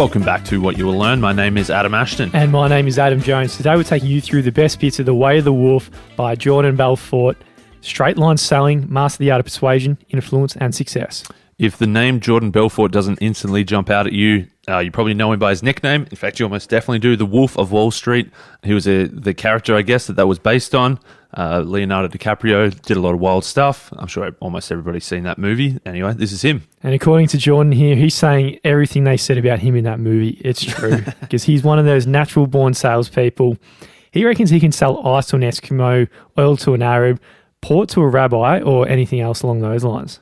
Welcome back to What You Will Learn. My name is Adam Ashton. And my name is Adam Jones. Today we're taking you through the best bits of The Way of the Wolf by Jordan Belfort. Straight line selling, master the art of persuasion, influence, and success. If the name Jordan Belfort doesn't instantly jump out at you, you probably know him by his nickname. In fact, you almost definitely do, the Wolf of Wall Street. He was the character, I guess, that was based on. Leonardo De Caprio did a lot of wild stuff. I'm sure almost everybody's seen that movie. Anyway, this is him. And according to Jordan here, he's saying everything they said about him in that movie. It's true because he's one of those natural-born salespeople. He reckons he can sell ice to an Eskimo, oil to an Arab, port to a Rabbi, or anything else along those lines.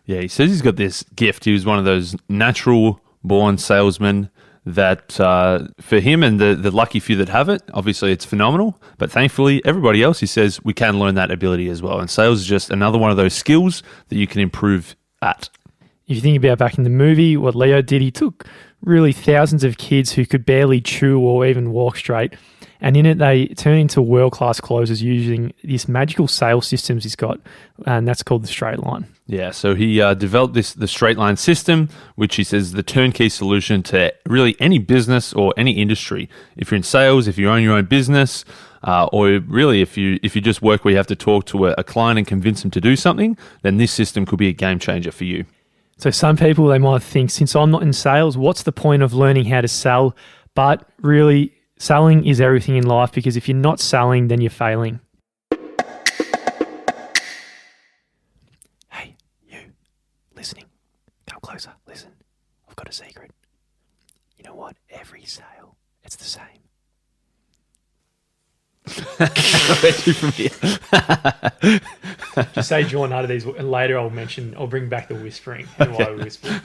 Yeah, he says he's got this gift. He was one of those natural-born salesmen that for him and the lucky few that have it, obviously it's phenomenal. But thankfully, everybody else, he says, we can learn that ability as well. And sales is just another one of those skills that you can improve at. If you think about back in the movie, what Leo did, he took really thousands of kids who could barely chew or even walk straight. And in it, they turn into world-class closers using this magical sales systems he's got, and that's called the straight line. Yeah, so he developed the straight line system, which he says is the turnkey solution to really any business or any industry. If you're in sales, if you own your own business, or really if you just work where you have to talk to a client and convince them to do something, then this system could be a game changer for you. So some people, they might think, since I'm not in sales, what's the point of learning how to sell? But really, selling is everything in life, because if you're not selling, then you're failing. Hey, you, listening, come closer, listen. I've got a secret. You know what? Every sale, it's the same. From here. Just say Jordan uttered these, and later I'll bring back the whispering and why we whisper.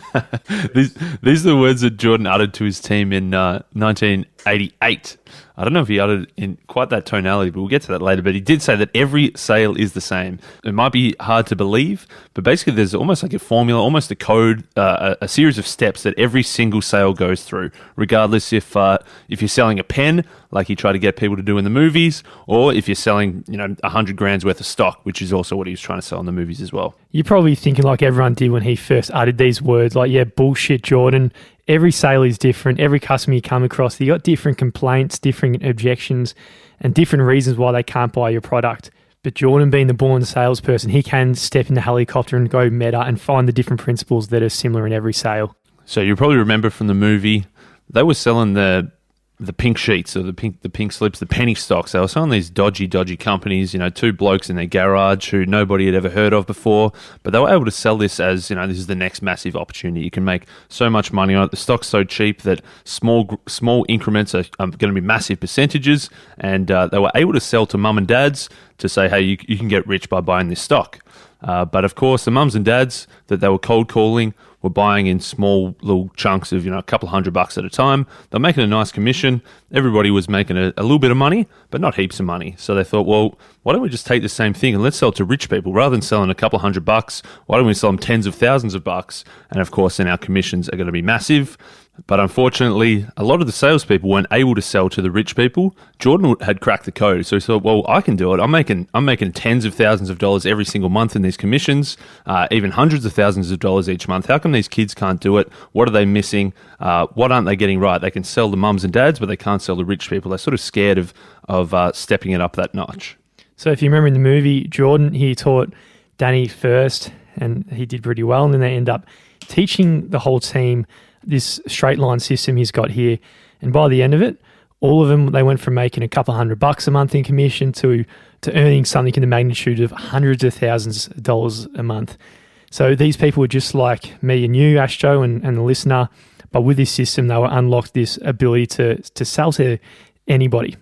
These are the words that Jordan uttered to his team in 1988. I don't know if he uttered in quite that tonality, but we'll get to that later. But he did say that every sale is the same. It might be hard to believe, but basically there's almost like a formula, almost a code, a series of steps that every single sale goes through, regardless if you're selling a pen, like he tried to get people to do in the movies, or if you're selling, 100 grand's worth of stock, which is also what he was trying to sell in the movies as well. You're probably thinking like everyone did when he first uttered these words, like, yeah, bullshit, Jordan. Every sale is different. Every customer you come across, they got different complaints, different objections, and different reasons why they can't buy your product. But Jordan, being the born salesperson, he can step in the helicopter and go meta and find the different principles that are similar in every sale. So you probably remember from the movie, they were selling the pink sheets or the pink slips, the penny stocks. They were selling these dodgy companies, two blokes in their garage who nobody had ever heard of before, but they were able to sell this as, this is the next massive opportunity. You can make so much money on it. The stock's so cheap that small increments are going to be massive percentages, and they were able to sell to mum and dads to say, hey, you can get rich by buying this stock. But of course, the mums and dads that they were cold calling were buying in small little chunks of, a couple $100 at a time. They're making a nice commission. Everybody was making a little bit of money, but not heaps of money. So they thought, well, why don't we just take the same thing and let's sell it to rich people rather than selling a couple $100? Why don't we sell them tens of thousands of bucks? And of course, then our commissions are going to be massive. But unfortunately, a lot of the salespeople weren't able to sell to the rich people. Jordan had cracked the code, so he thought, well, I can do it. I'm making tens of thousands of dollars every single month in these commissions, even hundreds of thousands of dollars each month. How come these kids can't do it? What are they missing? What aren't they getting right? They can sell the mums and dads, but they can't sell the rich people. They're sort of scared of stepping it up that notch. So if you remember in the movie, Jordan, he taught Danny first, and he did pretty well, and then they end up teaching the whole team this straight line system he's got here. And by the end of it, all of them, they went from making a couple $100 a month in commission to earning something in the magnitude of hundreds of thousands of dollars a month. So these people were just like me and you, Astro, and the listener. But with this system, they were unlocked this ability to sell to anybody.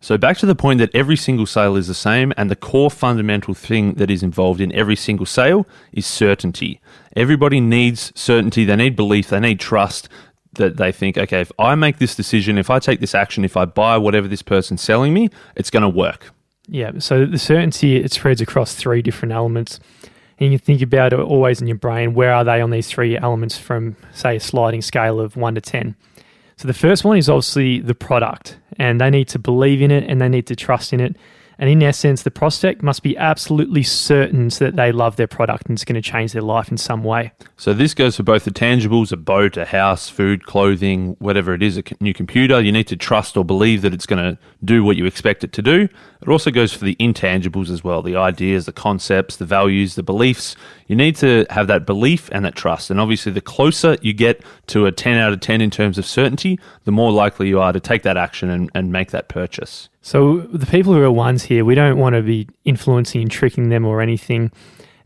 So back to the point that every single sale is the same, and the core fundamental thing that is involved in every single sale is certainty. Everybody needs certainty. They need belief. They need trust that they think, okay, if I make this decision, if I take this action, if I buy whatever this person's selling me, it's going to work. Yeah, so the certainty, it spreads across three different elements. And you can think about it always in your brain, where are they on these three elements from, say, a sliding scale of 1 to 10. So the first one is obviously the product, and they need to believe in it and they need to trust in it. And in essence, the prospect must be absolutely certain that they love their product and it's going to change their life in some way. So this goes for both the tangibles, a boat, a house, food, clothing, whatever it is, a new computer. You need to trust or believe that it's going to do what you expect it to do. It also goes for the intangibles as well, the ideas, the concepts, the values, the beliefs. You need to have that belief and that trust. And obviously, the closer you get to a 10 out of 10 in terms of certainty, the more likely you are to take that action and make that purchase. So the people who are ones here, we don't want to be influencing and tricking them or anything.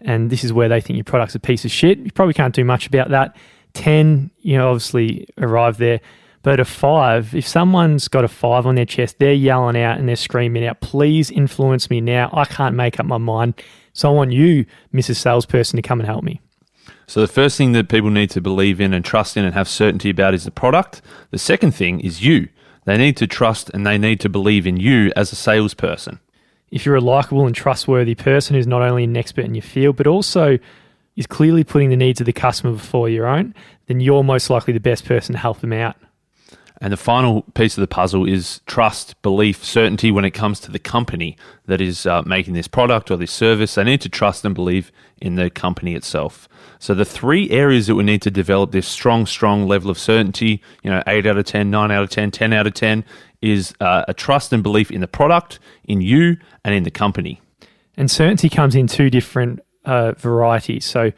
And this is where they think your product's a piece of shit. You probably can't do much about that. 10, obviously arrive there. But a 5, if someone's got a 5 on their chest, they're yelling out and they're screaming out, please influence me now. I can't make up my mind. So I want you, Mrs. Salesperson, to come and help me. So the first thing that people need to believe in and trust in and have certainty about is the product. The second thing is you. They need to trust and they need to believe in you as a salesperson. If you're a likable and trustworthy person who's not only an expert in your field, but also is clearly putting the needs of the customer before your own, then you're most likely the best person to help them out. And the final piece of the puzzle is trust, belief, certainty when it comes to the company that is making this product or this service. They need to trust and believe in the company itself. So the 3 areas that we need to develop this strong level of certainty, 8 out of 10, 9 out of 10, 10 out of 10, is a trust and belief in the product, in you, and in the company. And certainty comes in 2 different varieties. So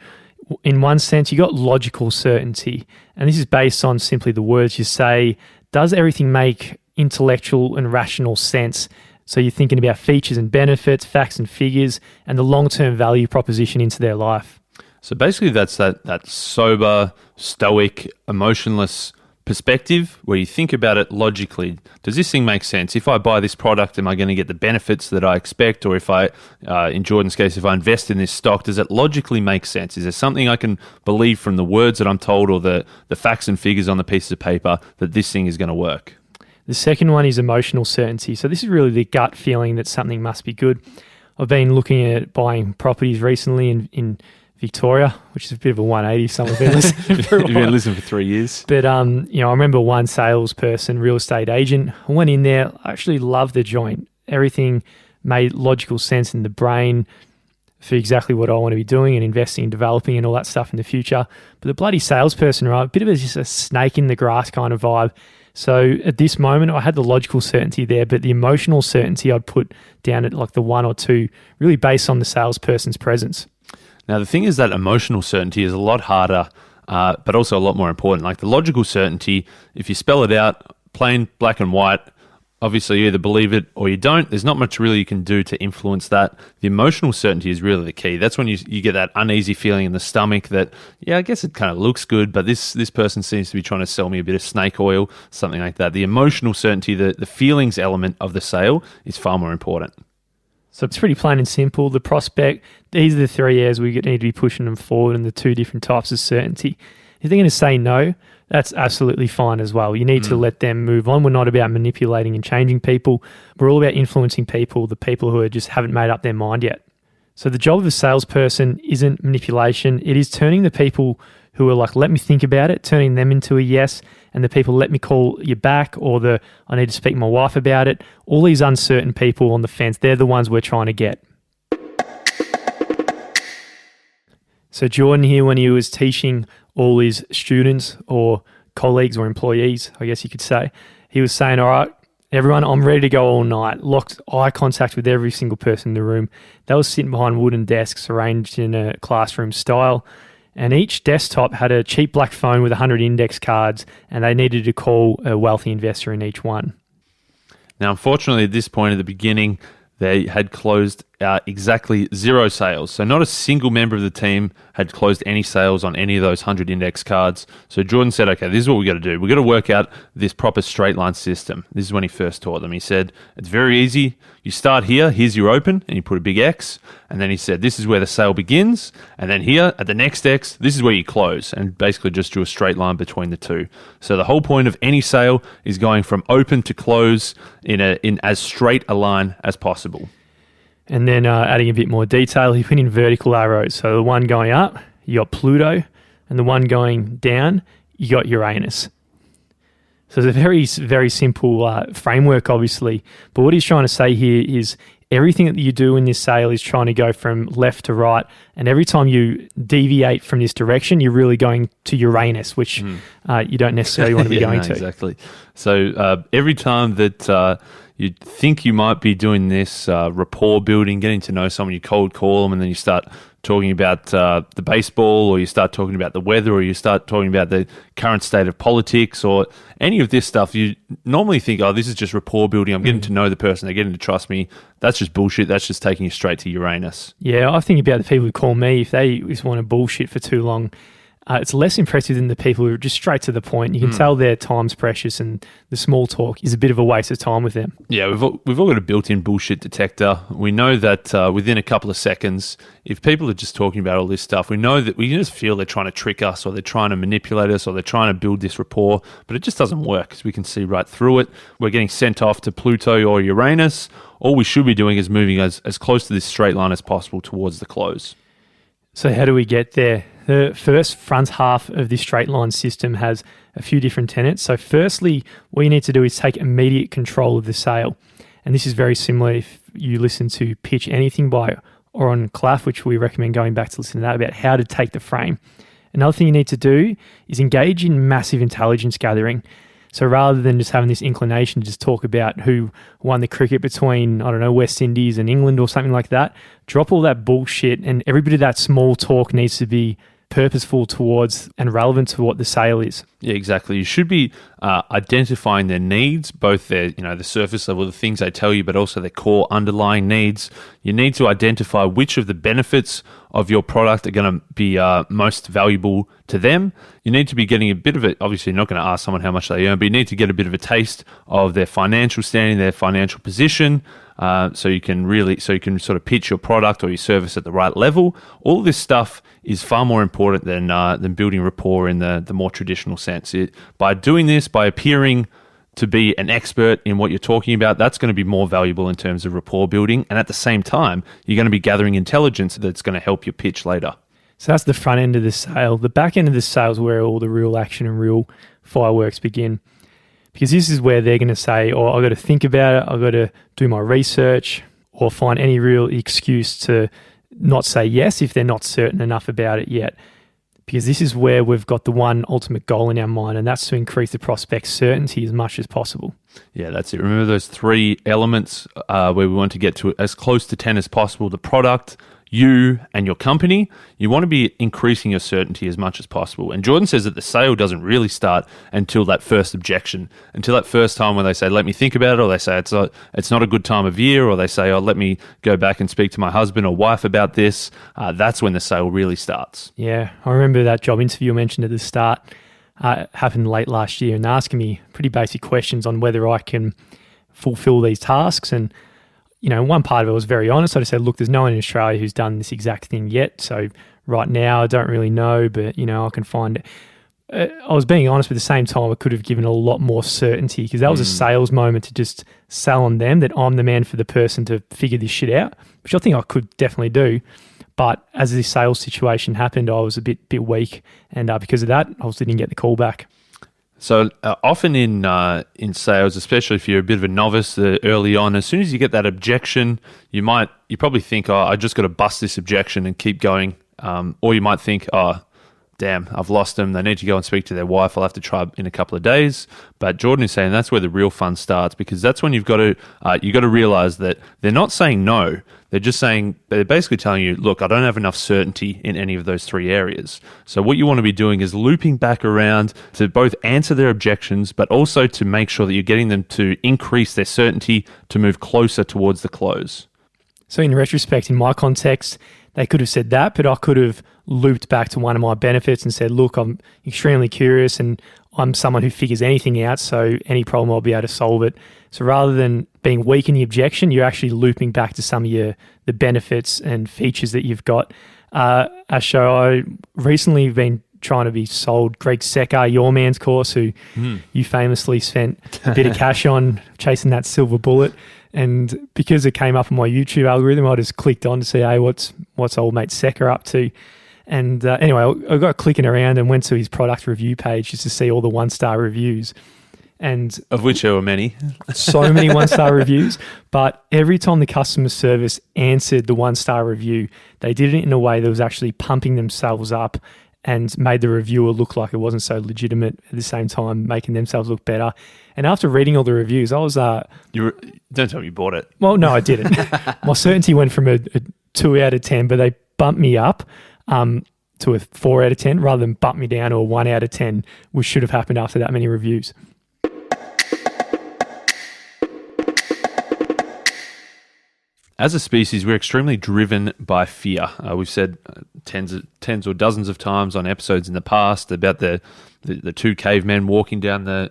in one sense, you got logical certainty, and this is based on simply the words you say. Does everything make intellectual and rational sense? So you're thinking about features and benefits, facts and figures, and the long-term value proposition into their life. So basically that's that sober, stoic, emotionless perspective where you think about it logically. Does this thing make sense? If I buy this product, am I going to get the benefits that I expect? Or if I, in Jordan's case, if I invest in this stock, does it logically make sense? Is there something I can believe from the words that I'm told or the facts and figures on the pieces of paper that this thing is going to work? The second one is emotional certainty. So this is really the gut feeling that something must be good. I've been looking at buying properties recently in Victoria, which is a bit of a 180. Someone's been listening for a while. You've been listening for 3 years. But, I remember one salesperson, real estate agent, I went in there, I actually loved the joint. Everything made logical sense in the brain for exactly what I want to be doing and investing and developing and all that stuff in the future. But the bloody salesperson, right, a bit of just a snake in the grass kind of vibe. So at this moment, I had the logical certainty there, but the emotional certainty I'd put down at like the 1 or 2, really based on the salesperson's presence. Now, the thing is that emotional certainty is a lot harder, but also a lot more important. Like the logical certainty, if you spell it out, plain black and white, obviously you either believe it or you don't. There's not much really you can do to influence that. The emotional certainty is really the key. That's when you get that uneasy feeling in the stomach that, yeah, I guess it kind of looks good, but this person seems to be trying to sell me a bit of snake oil, something like that. The emotional certainty, the feelings element of the sale is far more important. So it's pretty plain and simple. The prospect, these are the 3 areas we need to be pushing them forward and the 2 different types of certainty. If they're going to say no, that's absolutely fine as well. You need to let them move on. We're not about manipulating and changing people. We're all about influencing people, the people who just haven't made up their mind yet. So the job of a salesperson isn't manipulation. It is turning the people who are like, let me think about it, turning them into a yes, and the people, let me call you back, or I need to speak to my wife about it. All these uncertain people on the fence, they're the ones we're trying to get. So Jordan here, when he was teaching all his students or colleagues or employees, I guess you could say, he was saying, all right, everyone, I'm ready to go all night. Locked eye contact with every single person in the room. They were sitting behind wooden desks arranged in a classroom style. And each desktop had a cheap black phone with 100 index cards, and they needed to call a wealthy investor in each one. Now, unfortunately, at this point at the beginning, they had closed exactly 0 sales. So not a single member of the team had closed any sales on any of those 100 index cards. So Jordan said, okay, this is what we got to do. We got to work out this proper straight line system. This is when he first taught them. He said, it's very easy. You start here, here's your open, and you put a big X. And then he said, this is where the sale begins. And then here at the next X, this is where you close. And basically just drew a straight line between the 2. So the whole point of any sale is going from open to close in as straight a line as possible. And then adding a bit more detail, he put in vertical arrows. So the one going up, you got Pluto, and the one going down, you got Uranus. So it's a very, very simple framework, obviously. But what he's trying to say here is everything that you do in this sale is trying to go from left to right. And every time you deviate from this direction, you're really going to Uranus, which you don't necessarily want to be going to. Exactly. So every time that you think you might be doing this rapport building, getting to know someone, you cold call them, and then you start talking about the baseball, or you start talking about the weather, or you start talking about the current state of politics, or any of this stuff, you normally think, oh, this is just rapport building. I'm getting to know the person. They're getting to trust me. That's just bullshit. That's just taking you straight to Uranus. Yeah, I think about the people who call me, if they just want to bullshit for too long, it's less impressive than the people who are just straight to the point. You can tell their time's precious, and the small talk is a bit of a waste of time with them. Yeah, we've all got a built-in bullshit detector. We know that within a couple of seconds, if people are just talking about all this stuff, we know that we can just feel they're trying to trick us, or they're trying to manipulate us, or they're trying to build this rapport, but it just doesn't work because we can see right through it. We're getting sent off to Pluto or Uranus. All we should be doing is moving as close to this straight line as possible towards the close. So how do we get there? The first front half of this straight line system has a few different tenets. So firstly, what you need to do is take immediate control of the sale. And this is very similar if you listen to Pitch Anything by Oren Klaff, which we recommend going back to listen to that, about how to take the frame. Another thing you need to do is engage in massive intelligence gathering. So rather than just having this inclination to just talk about who won the cricket between, I don't know, West Indies and England or something like that, drop all that bullshit, and every bit of that small talk needs to be purposeful towards and relevant to what the sale is. Yeah, exactly. You should be identifying their needs, both their, the surface level, the things they tell you, but also their core underlying needs. You need to identify which of the benefits of your product are going to be most valuable to them. You need to be getting a bit of it. Obviously, you're not going to ask someone how much they earn, but you need to get a bit of a taste of their financial standing, their financial position, so you can sort of pitch your product or your service at the right level. All this stuff is far more important than building rapport in the more traditional sense. By doing this, by appearing to be an expert in what you're talking about, that's going to be more valuable in terms of rapport building. And at the same time, you're going to be gathering intelligence that's going to help your pitch later. So that's the front end of the sale. The back end of the sale is where all the real action and real fireworks begin. Because this is where they're going to say, oh, I've got to think about it, I've got to do my research, or find any real excuse to not say yes if they're not certain enough about it yet. Because this is where we've got the one ultimate goal in our mind, and that's to increase the prospect's certainty as much as possible. Yeah, that's it. Remember those three elements where we want to get to as close to 10 as possible: the product, you, and your company. You want to be increasing your certainty as much as possible. And Jordan says that the sale doesn't really start until that first objection, until that first time when they say, let me think about it, or they say it's not a good time of year, or they say, oh, let me go back and speak to my husband or wife about this. That's when the sale really starts. Yeah, I remember that job interview I mentioned at the start. Happened late last year, and asking me pretty basic questions on whether I can fulfill these tasks. And one part of it was very honest. I just said, look, there's no one in Australia who's done this exact thing yet. So right now, I don't really know, but, I can find it. I was being honest, but at the same time, I could have given a lot more certainty, because that was a sales moment to just sell on them that I'm the man for the person to figure this shit out, which I think I could definitely do. But as this sales situation happened, I was a bit weak. And because of that, I also didn't get the call back. So often in sales, especially if you're a bit of a novice early on, as soon as you get that objection, you probably think, oh, I just got to bust this objection and keep going. Or you might think, oh, damn, I've lost them. They need to go and speak to their wife. I'll have to try in a couple of days. But Jordan is saying that's where the real fun starts, because that's when you've got to realize that they're not saying no. They're basically telling you, look, I don't have enough certainty in any of those three areas. So what you want to be doing is looping back around to both answer their objections, but also to make sure that you're getting them to increase their certainty to move closer towards the close. So in retrospect, in my context, they could have said that, but I could have looped back to one of my benefits and said, look, I'm extremely curious and I'm someone who figures anything out, so any problem I'll be able to solve it. So rather than being weak in the objection, you're actually looping back to some of the benefits and features that you've got. I recently been trying to be sold Greg Sekar, your man's course, who you famously spent a bit of cash on chasing that silver bullet. And because it came up on my YouTube algorithm, I just clicked on to see, hey, what's old mate Sekar up to? And anyway, I got clicking around and went to his product review page just to see all the 1-star reviews. and Of which there were many. so many one-star reviews. But every time the customer service answered the one-star review, they did it in a way that was actually pumping themselves up and made the reviewer look like it wasn't so legitimate, at the same time making themselves look better. And after reading all the reviews, I was... Don't tell me you bought it. Well, no, I didn't. My certainty went from a 2 out of 10, but they bumped me up to a 4 out of 10 rather than bump me down to a 1 out of 10, which should have happened after that many reviews. As a species, we're extremely driven by fear. We've said tens or dozens of times on episodes in the past about the two cavemen walking down the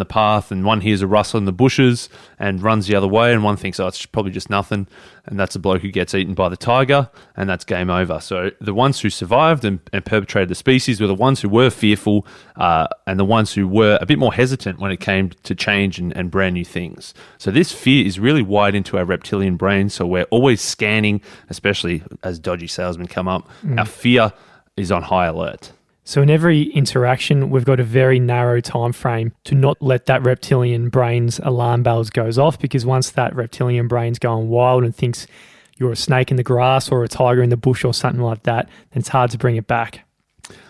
path, and one hears a rustle in the bushes and runs the other way, and one thinks, oh, it's probably just nothing, and that's a bloke who gets eaten by the tiger, and that's game over. So the ones who survived and perpetrated the species were the ones who were fearful and the ones who were a bit more hesitant when it came to change and brand new things. So this fear is really wired into our reptilian brain, so we're always scanning, especially as dodgy salesmen come up. Our fear is on high alert. So in every interaction, we've got a very narrow time frame to not let that reptilian brain's alarm bells goes off, because once that reptilian brain's going wild and thinks you're a snake in the grass or a tiger in the bush or something like that, then it's hard to bring it back.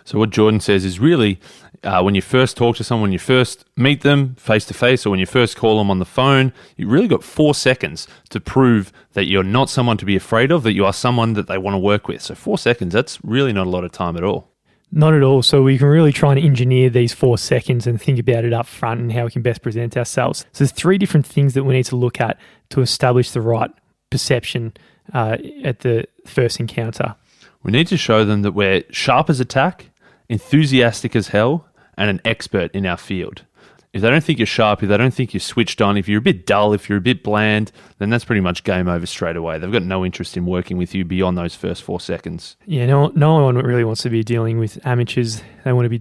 So what Jordan says is really when you first talk to someone, when you first meet them face to face, or when you first call them on the phone, you really got 4 seconds to prove that you're not someone to be afraid of, that you are someone that they want to work with. So 4 seconds, that's really not a lot of time at all. Not at all. So we can really try and engineer these 4 seconds and think about it up front and how we can best present ourselves. So there's 3 different things that we need to look at to establish the right perception at the first encounter. We need to show them that we're sharp as a tack, enthusiastic as hell, and an expert in our field. If they don't think you're sharp, if they don't think you're switched on, if you're a bit dull, if you're a bit bland, then that's pretty much game over straight away. They've got no interest in working with you beyond those first 4 seconds. Yeah, no one really wants to be dealing with amateurs. They want to be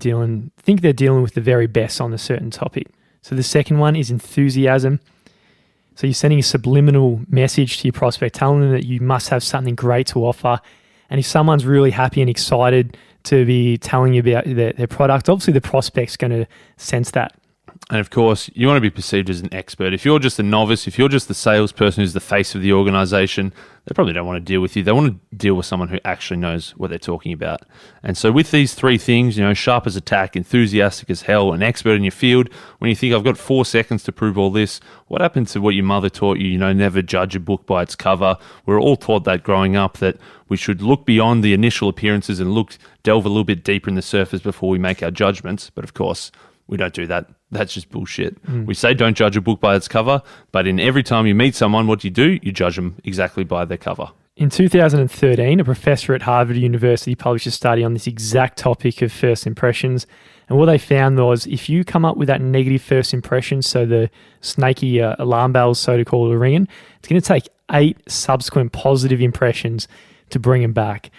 think they're dealing with the very best on a certain topic. So the second one is enthusiasm. So you're sending a subliminal message to your prospect, telling them that you must have something great to offer. And if someone's really happy and excited to be telling you about their product, obviously the prospect's going to sense that. And of course, you want to be perceived as an expert. If you're just a novice, if you're just the salesperson who's the face of the organization, they probably don't want to deal with you. They want to deal with someone who actually knows what they're talking about. And so with these 3 things, sharp as a tack, enthusiastic as hell, an expert in your field, when you think I've got 4 seconds to prove all this, what happened to what your mother taught you, never judge a book by its cover? We're all taught that growing up, that we should look beyond the initial appearances and delve a little bit deeper in the surface before we make our judgments. But of course, we don't do that. That's just bullshit. We say don't judge a book by its cover, but in every time you meet someone, what do? You judge them exactly by their cover. In 2013, a professor at Harvard University published a study on this exact topic of first impressions. And what they found was if you come up with that negative first impression, so the snaky alarm bells, so to call it, are ringing, it's going to take 8 subsequent positive impressions to bring them back.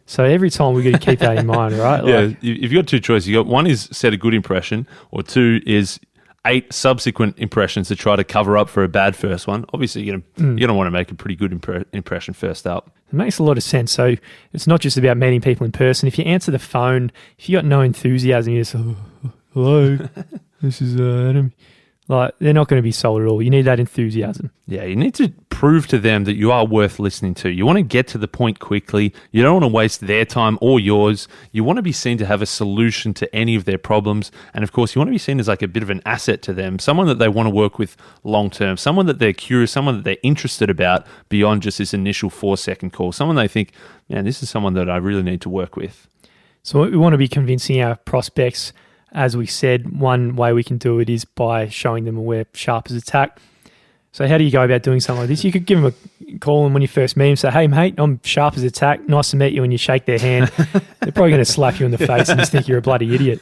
So every time we've got to keep that in mind, right? Yeah, if you've got 2 choices, you got 1 is set a good impression, or 2 is 8 subsequent impressions to try to cover up for a bad first one. Obviously, you're going to want to make a pretty good impression first up. It makes a lot of sense. So it's not just about meeting people in person. If you answer the phone, if you got no enthusiasm, you just, hello, this is Adam. They're not going to be sold at all. You need that enthusiasm. Yeah, you need to prove to them that you are worth listening to. You want to get to the point quickly. You don't want to waste their time or yours. You want to be seen to have a solution to any of their problems. And of course, you want to be seen as like a bit of an asset to them, someone that they want to work with long term, someone that they're curious, someone that they're interested about beyond just this initial 4-second call, someone they think, man, this is someone that I really need to work with. So we want to be convincing our prospects. As we said, one way we can do it is by showing them we're sharp as a tack. So how do you go about doing something like this? You could give them a call, and when you first meet them, say, hey, mate, I'm sharp as a tack. Nice to meet you. And you shake their hand. They're probably going to slap you in the face and just think you're a bloody idiot.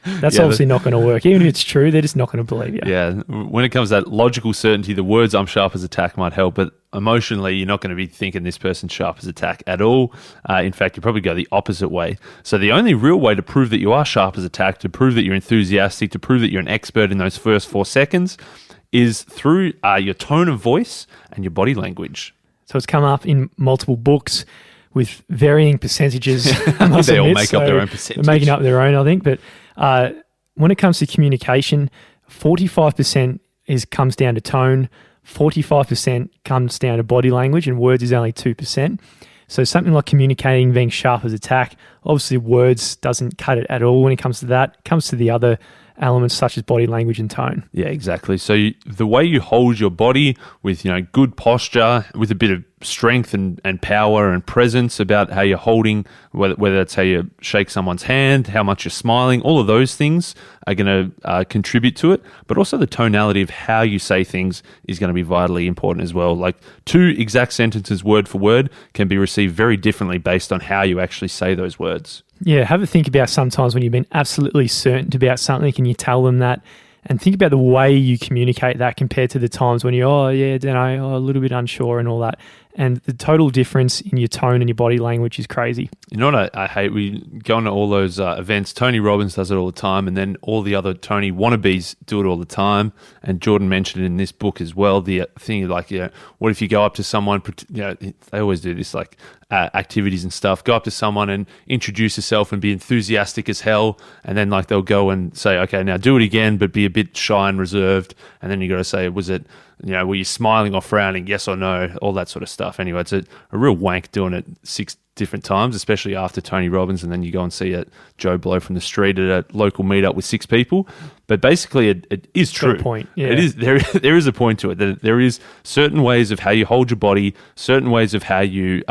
That's obviously not going to work. Even if it's true, they're just not going to believe you. Yeah. When it comes to that logical certainty, the words I'm sharp as a tack might help, but emotionally, you're not going to be thinking this person's sharp as a tack at all. In fact, you probably go the opposite way. So the only real way to prove that you are sharp as a tack, to prove that you're enthusiastic, to prove that you're an expert in those first 4 seconds is through your tone of voice and your body language. So it's come up in multiple books with varying percentages. They all make up their own percentage. They're making up their own, I think. But when it comes to communication, 45% comes down to tone, 45% comes down to body language, and words is only 2%. So something like communicating, being sharp as a tack, obviously words doesn't cut it at all when it comes to that. It comes to the other elements such as body language and tone. Yeah, exactly. So the way you hold your body with, good posture, with a bit of strength and power and presence about how you're holding, whether that's how you shake someone's hand, how much you're smiling, all of those things are going to contribute to it. But also the tonality of how you say things is going to be vitally important as well. Like 2 exact sentences word for word can be received very differently based on how you actually say those words. Yeah, have a think about sometimes when you've been absolutely certain about something and you tell them that, and think about the way you communicate that compared to the times when you're, a little bit unsure and all that. And the total difference in your tone and your body language is crazy. You know what I hate? We go into all those events. Tony Robbins does it all the time, and then all the other Tony wannabes do it all the time. And Jordan mentioned it in this book as well. The thing like, what if you go up to someone? They always do this like activities and stuff. Go up to someone and introduce yourself and be enthusiastic as hell, and then like they'll go and say, okay, now do it again, but be a bit shy and reserved. And then you got to say, was it? Were you smiling or frowning? Yes or no? All that sort of stuff. Anyway, it's a real wank doing it 6 different times, especially after Tony Robbins, and then you go and see a Joe Blow from the street at a local meetup with 6 people. But basically, it is true. Got a point. Yeah. It is there is a point to it. That there is certain ways of how you hold your body, certain ways of how you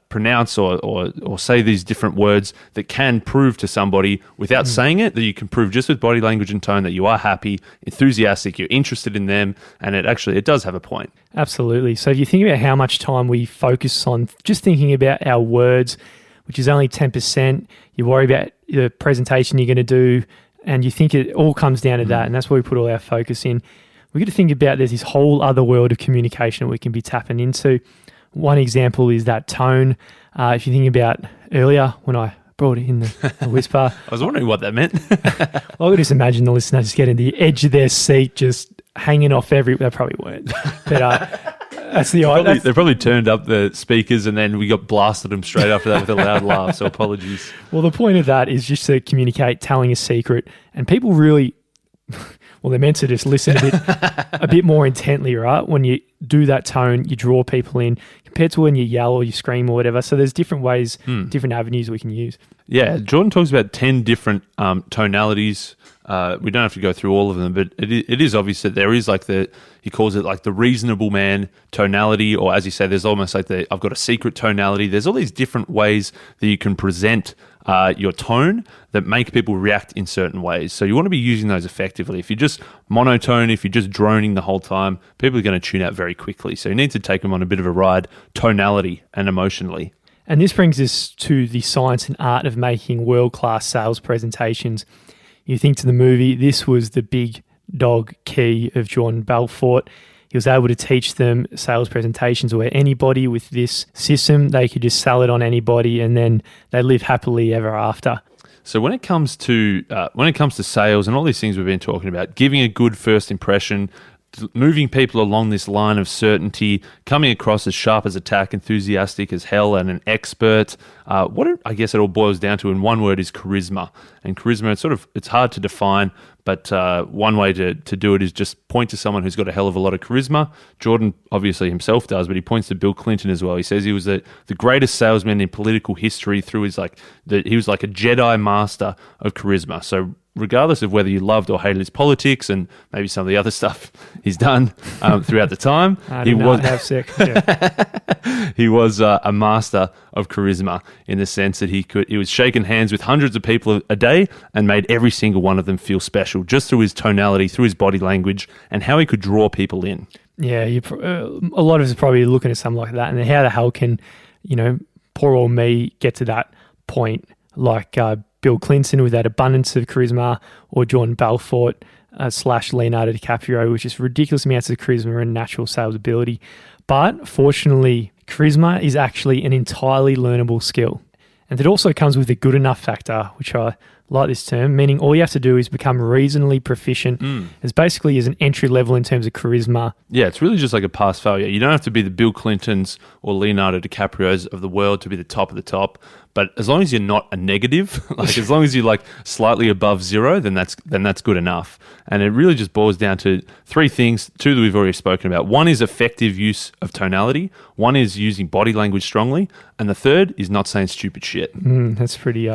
pronounce or say these different words that can prove to somebody without saying it, that you can prove just with body language and tone that you are happy, enthusiastic, you're interested in them, and it does have a point. Absolutely. So if you think about how much time we focus on just thinking about our words, which is only 10%, you worry about the presentation you're going to do, and you think it all comes down to that, and that's where we put all our focus in. We've got to think about there's this whole other world of communication that we can be tapping into. One example is that tone. If you think about earlier when I brought in the whisper. I was wondering what that meant. Well, I could just imagine the listener just getting the edge of their seat, just hanging off they probably weren't. But that's the they probably turned up the speakers and then we got blasted them straight after that with a loud laugh, so apologies. Well, the point of that is just to communicate, telling a secret, and people really, well, they're meant to just listen a bit more intently, right? When you do that tone, you draw people in compared to when you yell or you scream or whatever. So there's different ways, different avenues we can use. Yeah, Jordan talks about 10 different tonalities. We don't have to go through all of them, but it is obvious that there is like he calls it like the reasonable man tonality, or as you say, there's almost like I've got a secret tonality. There's all these different ways that you can present your tone that make people react in certain ways. So you want to be using those effectively. If you're just monotone, if you're just droning the whole time, people are going to tune out very quickly. So you need to take them on a bit of a ride tonally and emotionally. And this brings us to the science and art of making world-class sales presentations. You think to the movie, this was the big dog key of Jordan Belfort. He was able to teach them sales presentations where anybody with this system, they could just sell it on anybody and then they live happily ever after. So when it comes to sales and all these things we've been talking about, giving a good first impression, moving people along this line of certainty, coming across as sharp as a tack, enthusiastic as hell, and an expert. I guess it all boils down to in one word is charisma. And charisma, it's hard to define, but one way to do it is just point to someone who's got a hell of a lot of charisma. Jordan obviously himself does, but he points to Bill Clinton as well. He says he was the greatest salesman in political history through he was like a Jedi master of charisma. So regardless of whether you loved or hated his politics and maybe some of the other stuff he's done throughout the time, he was a master of charisma in the sense that he was shaking hands with hundreds of people a day and made every single one of them feel special just through his tonality, through his body language, and how he could draw people in. Yeah, a lot of us are probably looking at something like that, and how the hell can, poor old me get to that point like Bill Clinton with that abundance of charisma, or Jordan Belfort / Leonardo De Caprio, which is ridiculous amounts of charisma and natural sales ability. But fortunately, charisma is actually an entirely learnable skill. And it also comes with the good enough factor, which I like this term, meaning all you have to do is become reasonably proficient. It's basically as an entry level in terms of charisma. Yeah, it's really just like a pass failure. You don't have to be the Bill Clintons or Leonardo De Caprios of the world to be the top of the top. But as long as you're not a negative, like as long as you're like slightly above zero, then that's good enough. And it really just boils down to three things, two that we've already spoken about. One is effective use of tonality. One is using body language strongly. And the third is not saying stupid shit. That's pretty...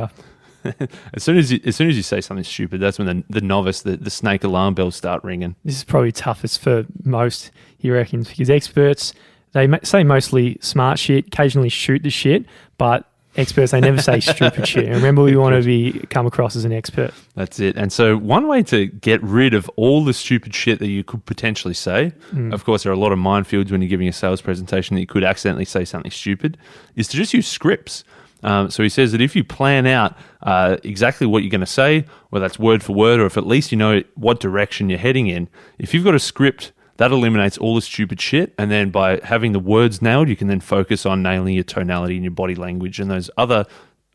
As soon as you say something stupid, that's when the novice, the snake alarm bells start ringing. This is probably toughest for most, he reckons, because experts, they say mostly smart shit, occasionally shoot the shit, but experts, they never say stupid shit. And remember, we want to come across as an expert. That's it. And so one way to get rid of all the stupid shit that you could potentially say, of course, there are a lot of minefields when you're giving a sales presentation that you could accidentally say something stupid, is to just use scripts. So he says that if you plan out exactly what you're going to say, whether that's word for word or if at least you know what direction you're heading in, if you've got a script, that eliminates all the stupid shit. And then by having the words nailed, you can then focus on nailing your tonality and your body language and those other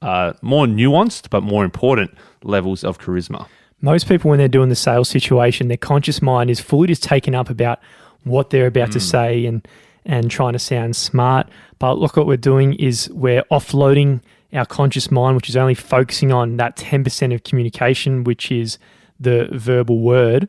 more nuanced but more important levels of charisma. Most people, when they're doing the sales situation, their conscious mind is fully just taken up about what they're about to say and trying to sound smart. But look, what we're doing is we're offloading our conscious mind, which is only focusing on that 10% of communication, which is the verbal word.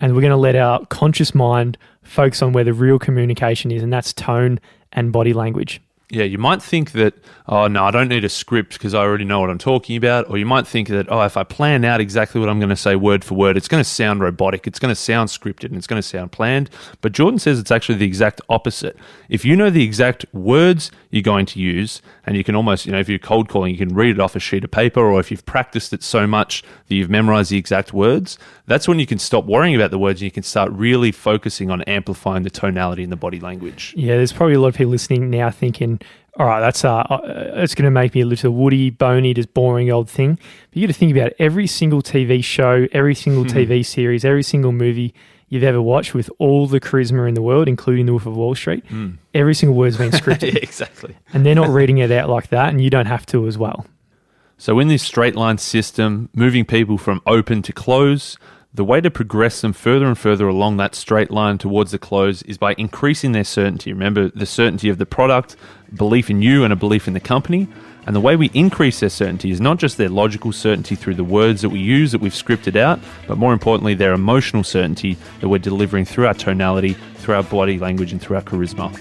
And we're going to let our conscious mind focus on where the real communication is, and that's tone and body language. Yeah, you might think that, oh, no, I don't need a script because I already know what I'm talking about. Or you might think that, oh, if I plan out exactly what I'm going to say word for word, it's going to sound robotic, it's going to sound scripted, and it's going to sound planned. But Jordan says it's actually the exact opposite. If you know the exact words you're going to use, and you can almost, if you're cold calling, you can read it off a sheet of paper, or if you've practiced it so much that you've memorized the exact words, that's when you can stop worrying about the words and you can start really focusing on amplifying the tonality and the body language. Yeah, there's probably a lot of people listening now thinking, all right, that's it's going to make me a little woody, bony, just boring old thing. But you got to think about every single TV show, every single TV series, every single movie you've ever watched with all the charisma in the world, including The Wolf of Wall Street. Every single word's been scripted. Yeah, exactly. And they're not reading it out like that, and you don't have to as well. So in this straight line system, moving people from open to close, the way to progress them further and further along that straight line towards the close is by increasing their certainty. Remember, the certainty of the product, belief in you and a belief in the company. And the way we increase their certainty is not just their logical certainty through the words that we use, that we've scripted out, but more importantly, their emotional certainty that we're delivering through our tonality, through our body language, and through our charisma.